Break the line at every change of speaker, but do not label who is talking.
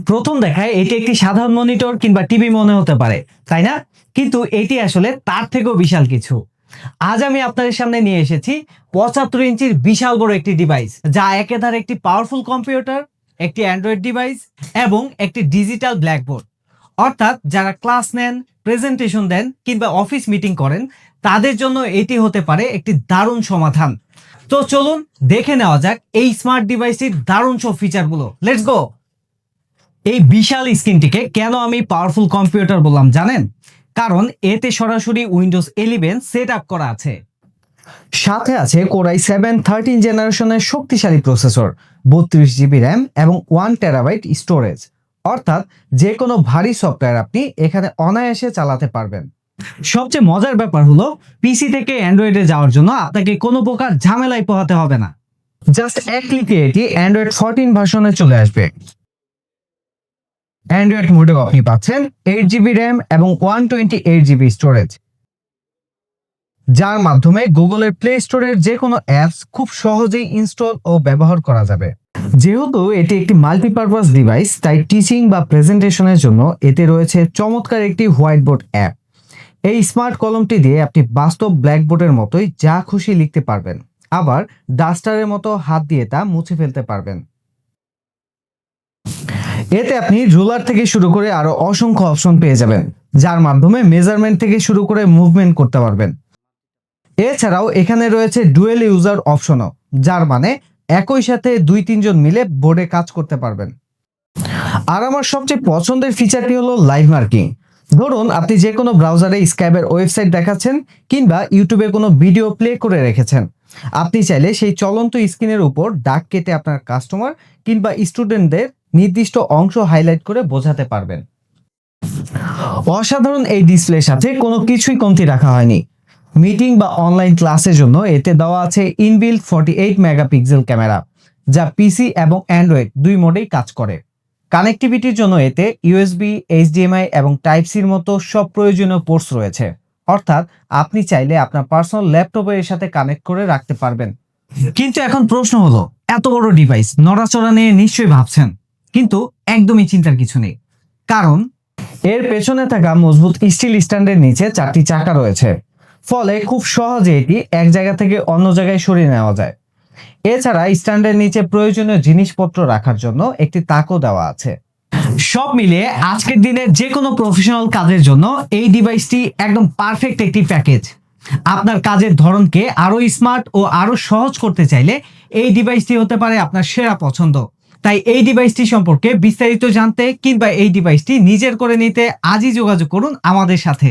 প্রথম দেখায় এটি একটি সাধারণ মনিটর কিংবা টিভি মনে হতে পারে, তাই না? কিন্তু এটি আসলে তার থেকেও বিশাল কিছু। আজ আমি আপনাদের সামনে নিয়ে এসেছি 75 ইঞ্চির বিশাল বড় একটি ডিভাইস, যা একেধারে একটি পাওয়ারফুল কম্পিউটার, একটি অ্যান্ড্রয়েড ডিভাইস এবং একটি ডিজিটাল ব্ল্যাকবোর্ড। অর্থাৎ যারা ক্লাস নেন, প্রেজেন্টেশন দেন কিংবা অফিস মিটিং করেন, তাদের জন্য এটি হতে পারে একটি দারুণ সমাধান। তো চলুন দেখে নেওয়া যাক এই স্মার্ট ডিভাইসটির দারুণ সব ফিচারগুলো। Let's go. এই বিশাল স্ক্রিনটিকে কেন আমি পাওয়ারফুল কম্পিউটার বললাম জানেন? কারণ এতে সরাসরি উইন্ডোজ 11 সেট আপ করা আছে। সাথে আছে কোরাই 7 13 জেনারেশনের শক্তিশালী প্রসেসর, 32 জিবি র্যাম এবং 1 টেরাবাইট স্টোরেজ। অর্থাৎ যে কোনো ভারী সফটওয়্যার আপনি এখানে অনায়াসে চালাতে পারবেন। সবচেয়ে মজার ব্যাপার হলো, পিসি থেকে অ্যান্ড্রয়েডে যাওয়ার জন্য আপনাকে কোনো প্রকার ঝামেলায় পোহাতে হবে না। জাস্ট এক ক্লিকে এটি অ্যান্ড্রয়েড 14 ভার্সনে চলে আসবে। অ্যান্ড্রয়েড মোডেও আপনি পাচ্ছেন 8 জিবি র্যাম এবং 128 জিবি স্টোরেজ, যার মাধ্যমে গুগলের প্লে স্টোরের যে কোনো অ্যাপস খুব সহজেই ইনস্টল ও ব্যবহার করা যাবে। যেহেতু এটি একটি মাল্টিপারপাস ডিভাইস, তাই টিচিং বা প্রেজেন্টেশনের জন্য এতে রয়েছে চমৎকার একটি হোয়াইট বোর্ড অ্যাপ। এই স্মার্ট কলমটি দিয়ে আপনি বাস্তব ব্ল্যাকবোর্ডের মতোই যা খুশি লিখতে পারবেন, আবার ডাস্টারের মতো হাত দিয়ে তা মুছে ফেলতে পারবেন। এতে আপনি রুলার থেকে শুরু করে আরো অসংখ্য অপশন পেয়ে যাবেন, যার মাধ্যমে মেজারমেন্ট থেকে শুরু করে মুভমেন্ট করতে পারবেন। এছাড়াও এখানে রয়েছে ডুয়েল ইউজার অপশনও, যার মানে একই সাথে 2-3 জন মিলে বোর্ডে কাজ করতে পারবেন। আর আমার সবচেয়ে পছন্দের ফিচারটি হলো লাইভ মার্কিং। ধরুন আপনি যে কোনো ব্রাউজারে স্কাইপের ওয়েবসাইট দেখাচ্ছেন কিংবা ইউটিউবে কোনো ভিডিও প্লে করে রেখেছেন, আপনি চাইলে সেই চলন্ত স্ক্রিনের উপর দাগ কেটে আপনার কাস্টমার কিংবা স্টুডেন্টদের নির্দিষ্ট অংশ হাইলাইট করে বোঝাতে পারবেন। অসাধারণ এই ডিসপ্লের সাথে কোনো কিছুই কমতি রাখা হয়নি। মিটিং বা অনলাইন ক্লাসের জন্য এতে দেওয়া আছে ইনবিল্ট 48 মেগাপিক্সেল ক্যামেরা, যা পিসি এবং অ্যান্ড্রয়েড দুই মোডেই কাজ করে। কানেক্টিভিটির জন্য এতে ইউএসবি, এইচডিএমআই এবং টাইপ সির মতো সব প্রয়োজনীয় পোর্টস রয়েছে। অর্থাৎ আপনি চাইলে আপনার পার্সোনাল ল্যাপটপে এর সাথে কানেক্ট করে রাখতে পারবেন। কিন্তু এখন প্রশ্ন হলো, এত বড় ডিভাইস নড়াচড়া নিয়ে নিশ্চয়ই ভাবছেন, কিন্তু একদমই চিন্তার কিছু নেই, কারণ এর পেছনে থাকা মজবুত স্টিল স্ট্যান্ডের নিচে 4টি চাকা রয়েছে। ফলে খুব সহজে এটি এক জায়গা থেকে অন্য জায়গায় সরিয়ে নেওয়া যায়। এছাড়া স্ট্যান্ডের নিচে প্রয়োজনীয় জিনিসপত্র রাখার জন্য একটি তাকও দেওয়া আছে। সব মিলিয়ে আজকের দিনে যে কোনো প্রফেশনাল কাজের জন্য এই ডিভাইসটি একদম পারফেক্ট একটি প্যাকেজ। আপনার কাজের ধরনকে আরো স্মার্ট ও আরো সহজ করতে চাইলে এই ডিভাইসটি হতে পারে আপনার সেরা পছন্দ। তাই এই ডিভাইসটি সম্পর্কে বিস্তারিত জানতে কিংবা এই ডিভাইসটি নিজের করে নিতে আজই যোগাযোগ করুন আমাদের সাথে।